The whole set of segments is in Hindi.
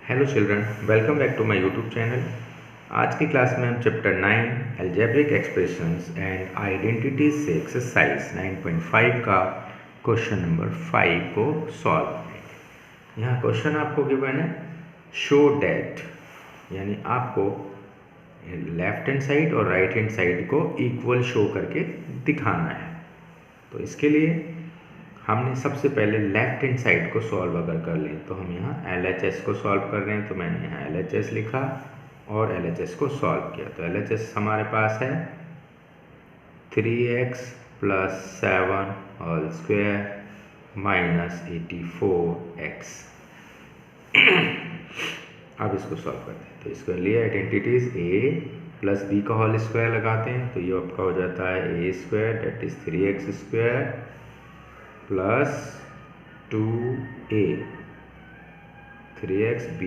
Hello children, welcome back to my YouTube channel. आज की क्लास में हम chapter 9 algebraic expressions and identities से एक्सरसाइज 9.5 का क्वेश्चन नंबर 5 को सॉल्व करेंगे। यहाँ क्वेश्चन आपको गिवन है शो डैट, यानी आपको लेफ्ट हैंड साइड और राइट हैंड साइड को इक्वल शो करके दिखाना है। तो इसके लिए हमने सबसे पहले लेफ्ट हैंड साइड को सॉल्व अगर कर लें तो हम यहाँ LHS को सॉल्व कर रहे हैं, तो मैंने यहाँ LHS लिखा और LHS को सॉल्व किया। तो LHS हमारे पास है 3x + 7 whole square minus 84x। अब इसको सॉल्व करते हैं। तो इसके लिए आइडेंटिटीज a + b का होल स्क्वायर लगाते हैं, तो ये आपका हो जाता है a² that is 3x² plus 2a 3xb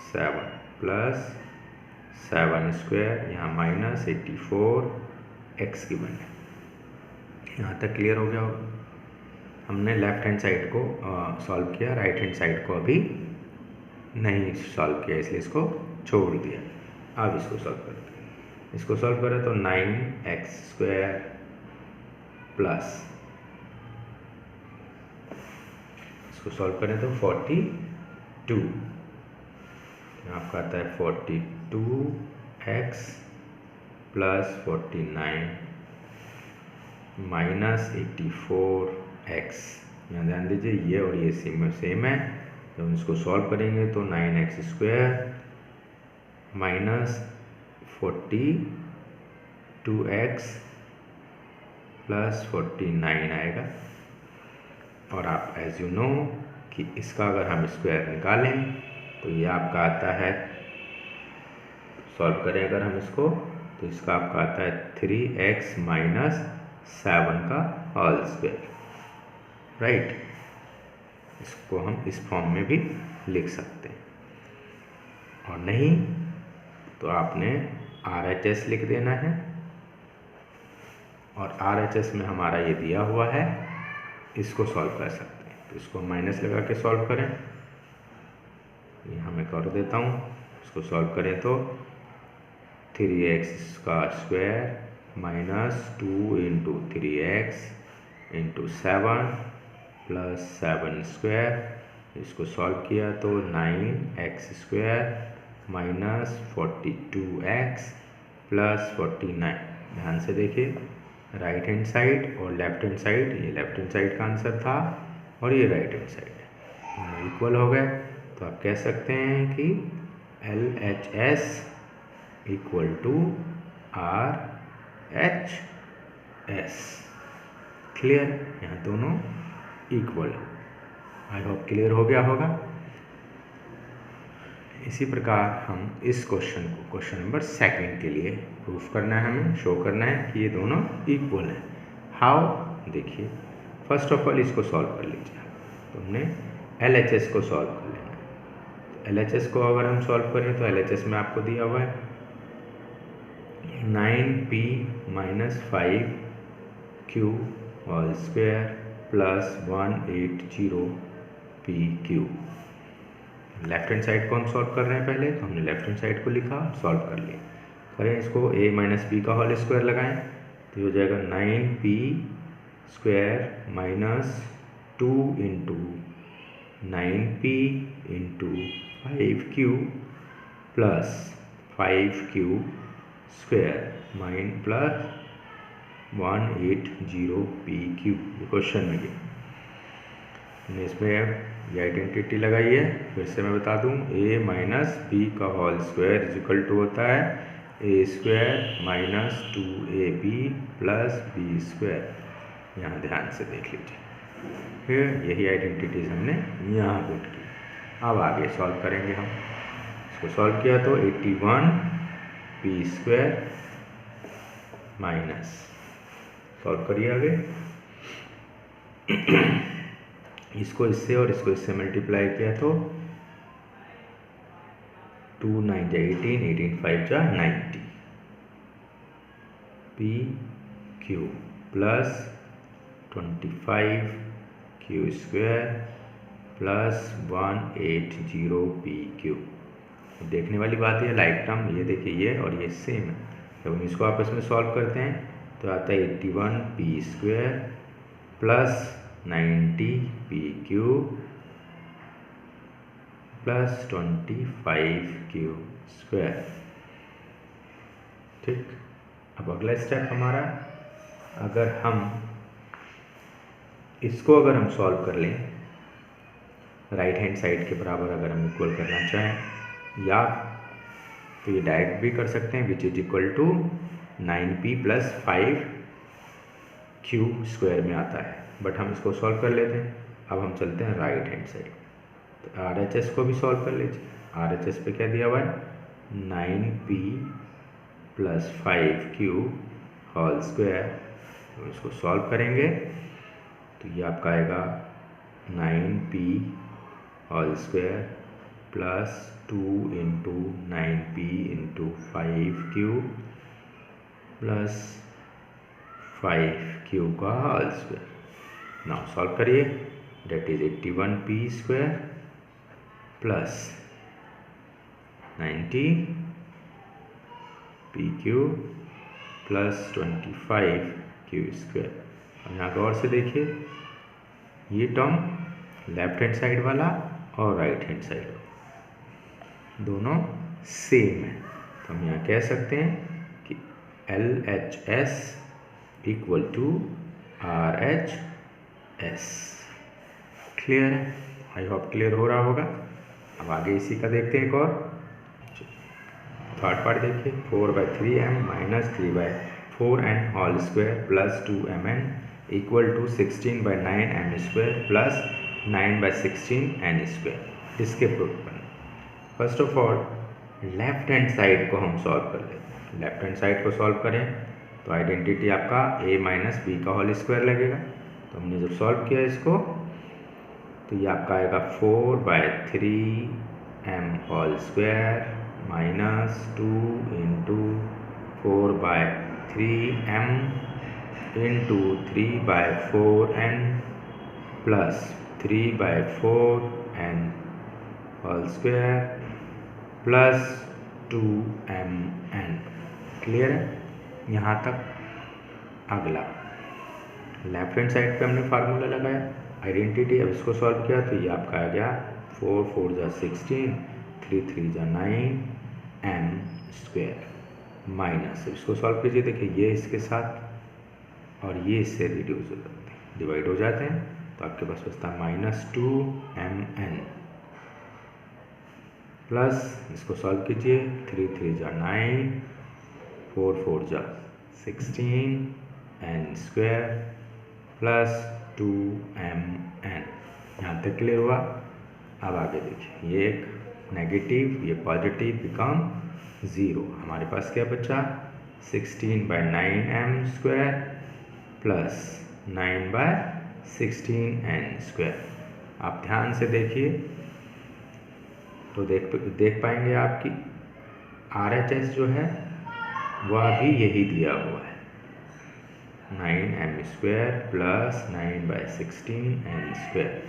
7 plus 7² यहाँ माइनस 84x की बने। यहाँ तक क्लियर हो गया होगा। हमने लेफ्ट हैंड साइड को सॉल्व किया, राइट हैंड साइड को अभी नहीं सॉल्व किया, इसलिए इसको छोड़ दिया। अब इसको सॉल्व करते हैं। इसको सॉल्व करें तो 9x² प्लस इसको सॉल्व करें तो 42 आपका आता है 42x प्लस 49 माइनस 84x। यहाँ ध्यान दीजिए ये और ये सेम है। जब हम इसको सॉल्व करेंगे तो 9x² माइनस 42x प्लस 49 आएगा। और आप एज यू नो कि इसका अगर हम स्क्वायर निकालें तो ये आपका आता है, सॉल्व करें अगर हम इसको तो इसका आपका आता है 3x माइनस 7 का होल स्क्वायर, राइट। इसको हम इस फॉर्म में भी लिख सकते हैं, और नहीं तो आपने RHS लिख देना है। और RHS में हमारा ये दिया हुआ है, इसको सॉल्व कर सकते हैं। तो इसको माइनस लगा के सॉल्व करें, यहाँ मैं कर देता हूँ। इसको सॉल्व करें तो 3x² माइनस 2 × 3x × 7 प्लस 7²। इसको सॉल्व किया तो 9x² माइनस 42x प्लस 49। ध्यान से देखिए, राइट हैंड साइड और लेफ्ट हैंड साइड, ये लेफ्ट हैंड साइड का आंसर था और ये राइट हैंड साइड है, दोनों इक्वल हो गए। तो आप कह सकते हैं कि LHS = RHS। क्लियर, यहाँ दोनों इक्वल है। आई होप क्लियर हो गया होगा। इसी प्रकार हम इस क्वेश्चन को क्वेश्चन नंबर 2 के लिए प्रूफ करना है, हमें शो करना है कि ये दोनों इक्वल हैं। हाउ, देखिए फर्स्ट ऑफ ऑल इसको सॉल्व कर लीजिए। तो हमने LHS को सॉल्व कर लेना है। LHS को अगर हम सॉल्व करें तो LHS में आपको दिया हुआ है 9p - 5q whole square plus 180p3। Left hand side को हम सॉल्व कर रहे हैं पहले, तो हमने लेफ्ट हैंड साइड को लिखा, सॉल्व कर लिया। करें इसको a - b का होल स्क्वायर लगाएं तो हो जाएगा 9p² minus 2 × 9p × 5q plus 5q² plus 180p3। Question में भी इसमें ये आइडेंटिटी लगाई है। फिर से मैं बता दूं, a - b का होल स्क्वायर = होता है a² minus 2ab plus b²। यहाँ ध्यान से देख लीजिए, फिर यही आइडेंटिटीज हमने यहाँ पुट की। अब आगे सॉल्व करेंगे हम। इसको सॉल्व किया तो 81p² माइनस, सॉल्व करिए आगे। इसको इससे और इसको इससे मल्टीप्लाई किया तो 2 × 9 = 18, 18 × 5 = 90 pq plus 25q² plus 180 P Q. देखने वाली बात है लाइक टर्म, ये देखिए ये और ये सेम है। जब हम इसको आपस में सॉल्व करते हैं तो आता है 81 P square plus 90 P Q plus 25 Q square. ठीक, अब अगला स्टेप हमारा, अगर हम इसको सॉल्व कर लें राइट हैंड साइड के बराबर, अगर हम इक्वल करना चाहें, या तो ये डायरेक्ट भी कर सकते हैं, which is equal to 9p plus 5q square में आता है, बट हम इसको सॉल्व कर लेते हैं। अब हम चलते हैं राइट हैंड साइड, तो RHS को भी सॉल्व कर लीजिए। RHS पे क्या दिया हुआ है, 9p plus 5q whole square. तो इसको सॉल्व करेंगे तो ये आपका आएगा 9p whole square plus 2 into 9p into 5q plus 5q का होल स्क्वायर। नाउ सॉल्व करिए, that is 81p square plus 90pq plus 25q square. अब यहाँ गौर से देखिए, ये टर्म लेफ्ट हैंड साइड वाला और राइट हैंड साइड वाला दोनों सेम है, तो हम यहाँ कह सकते हैं कि LHS equal to RHS। Clear है? आई होप क्लियर हो रहा होगा। अब आगे इसी का देखते हैं एक और थर्ड पार्ट देखिए, 4/3m minus 3/4n whole square plus 2mn equal to 16/9m square plus 9/16n square. इसके प्रूफ बने। First of all left hand side को हम सॉल्व कर लेते हैं। लेफ्ट हैंड साइड को सॉल्व करें तो आइडेंटिटी आपका a माइनस बी का होल स्क्वायर लगेगा। तो हमने जब सॉल्व किया इसको तो ये आपका आएगा 4/3m whole square minus 2 into 4/3m into 3/4n plus 3/4n whole square plus 2mn। Clear है यहाँ तक? अगला लेफ्ट हैंड साइड पे हमने फार्मूला लगाया आइडेंटिटी। अब इसको सॉल्व किया तो ये आपका आ गया 4 4 जा 16, 3 3 जा 9m स्क्वायर माइनस, इसको सॉल्व कीजिए। देखिए ये इसके साथ और ये इससे रिड्यूस हो जाते हैं, डिवाइड हो जाते हैं, तो आपके पास बचता है -2mn प्लस, इसको सॉल्व कीजिए, 3 3 जा 9, 4 4 जा 16n स्क्वायर प्लस 2mn। यहाँ तक क्लियर हुआ? अब आगे देखिए, ये एक नेगेटिव ये पॉजिटिव बिकम 0। हमारे पास क्या बचा, 16/9m square plus 9/16n square. आप ध्यान से देखिए तो देख पाएंगे आपकी RHS जो है वह भी यही दिया हुआ है, 9m square plus 9/16n square.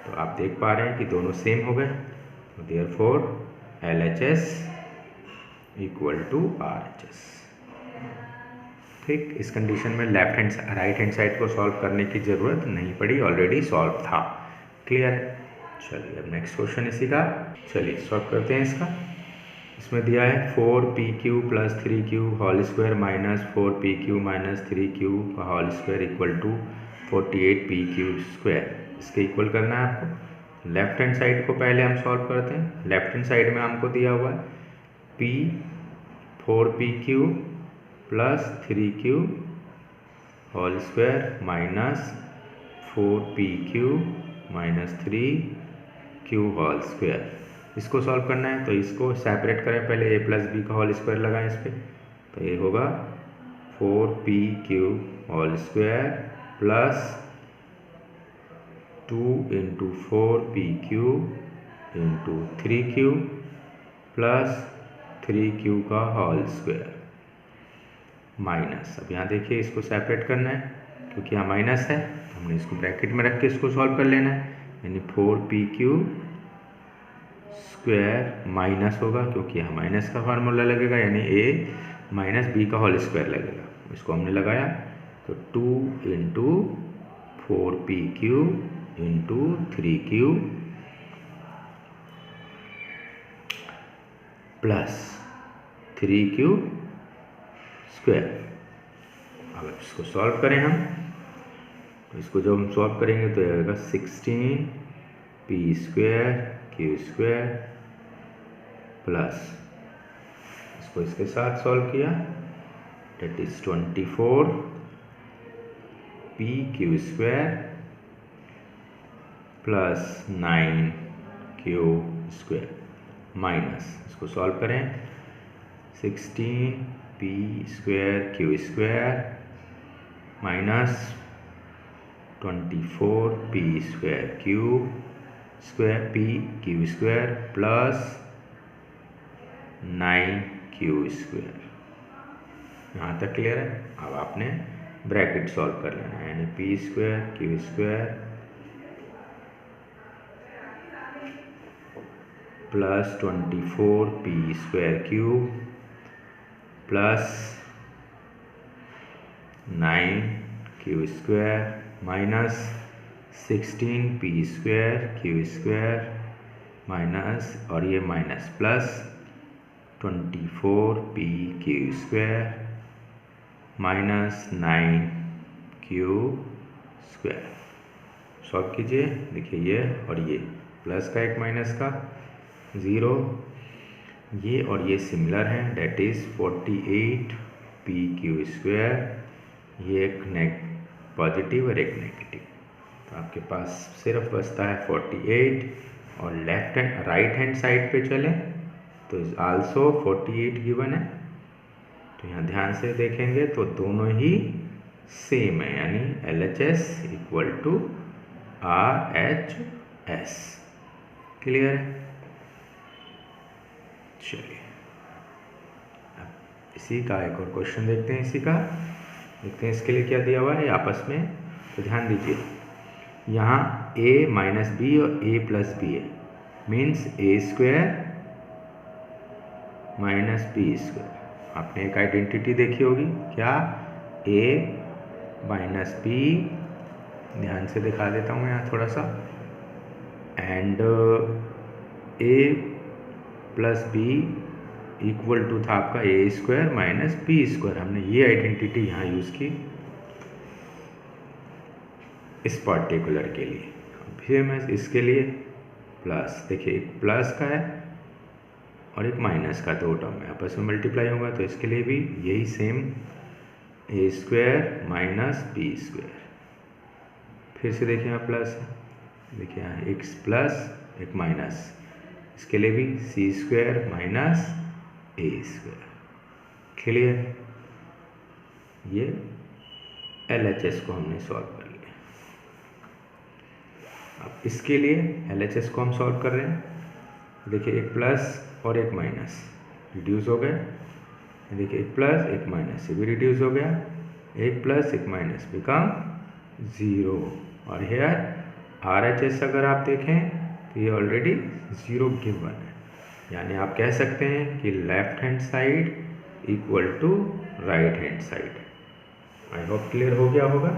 तो आप देख पा रहे हैं कि दोनों सेम हो गए, तो therefore LHS equal to RHS। ठीक, इस कंडीशन में राइट हैंड साइड को सॉल्व करने की ज़रूरत नहीं पड़ी, ऑलरेडी सॉल्व था। क्लियर है? चलिए अब नेक्स्ट क्वेश्चन इसी का, चलिए सॉल्व करते हैं इसका। इसमें दिया है 4pq plus 3q whole square minus 4pq minus 3q का whole square equal to 48pq square. इसके इक्वल करना है आपको। लेफ्ट हैंड साइड को पहले हम सॉल्व करते हैं। लेफ्ट हैंड साइड में हमको दिया हुआ है p 4pq plus 3q whole square minus 4pq minus 3q whole square. इसको सॉल्व करना है तो इसको सेपरेट करें, पहले a प्लस बी का होल स्क्वायर लगाएं इस पर, तो ये होगा 4pq whole square plus 2 into 4pq into 3q plus 3q का होल स्क्वायर माइनस। अब यहाँ देखिए इसको सेपरेट करना है क्योंकि यहाँ माइनस है, तो हमने इसको ब्रैकेट में रख के इसको सॉल्व कर लेना है। यानी 4pq स्क्वायर माइनस होगा, क्योंकि यहाँ माइनस का फार्मूला लगेगा, यानी a माइनस बी का होल स्क्वायर लगेगा। इसको हमने लगाया तो 2 into 4pq into 3q plus 3q square. अब इसको सॉल्व करें हम, तो इसको जब हम सॉल्व करेंगे तो आएगा 16p square q square plus, इसको इसके साथ सॉल्व किया, that is 24pq square plus 9q square minus, इसको सॉल्व करें 16p square q square minus 24p square q square plus 9q square. यहाँ तक क्लियर है। अब आपने ब्रैकेट सॉल्व कर लेना है, यानी p square q square plus 24p square cube plus 9q square minus 16p square q square minus, और ये minus plus 24p q square minus 9q square. Solve कीजिए, देखिए ये और ये प्लस का एक माइनस का 0, ये और ये सिमिलर हैं, डेट इज 48pq स्क्वायर, ये एक पॉजिटिव और एक नेगेटिव, तो आपके पास सिर्फ बचता है 48, और राइट हैंड साइड पे चलें तो इज आल्सो 48 गिवन है, तो यहाँ ध्यान से देखेंगे तो दोनों ही सेम है, यानी LHS equal to RHS। Clear है? चलिए अब इसी का एक और क्वेश्चन देखते हैं। देखते हैं इसके लिए क्या दिया हुआ है आपस में, तो ध्यान दीजिए, यहाँ a माइनस बी और a प्लस बी है, means a square minus B square. आपने एक आइडेंटिटी देखी होगी, क्या a माइनस बी, ध्यान से दिखा देता हूँ यहाँ थोड़ा सा, and a plus B equal to था आपका a square minus B square. हमने ये आइडेंटिटी यहाँ यूज़ की इस पार्टिकुलर के लिए। फिर मैं इसके लिए प्लस, देखिए एक प्लस का है और एक माइनस का, दो टर्म में आपस में मल्टीप्लाई होगा, तो इसके लिए भी यही same a square minus B square. फिर से देखिए यहाँ प्लस, देखिए यहाँ एक प्लस एक माइनस, इसके लिए भी c square minus a square. Clear? ये LHS को हमने सॉल्व कर लिया। अब इसके लिए LHS को हम सॉल्व कर रहे हैं, देखिए एक प्लस और एक माइनस रिड्यूस हो गए, देखिए एक प्लस एक माइनस, ये भी रिड्यूस हो गया, एक प्लस एक माइनस बिकम 0, और हेयर RHS अगर आप देखें तो ये ऑलरेडी 0 गिवन है, यानी आप कह सकते हैं कि left hand side equal to right hand side. I hope clear हो गया होगा।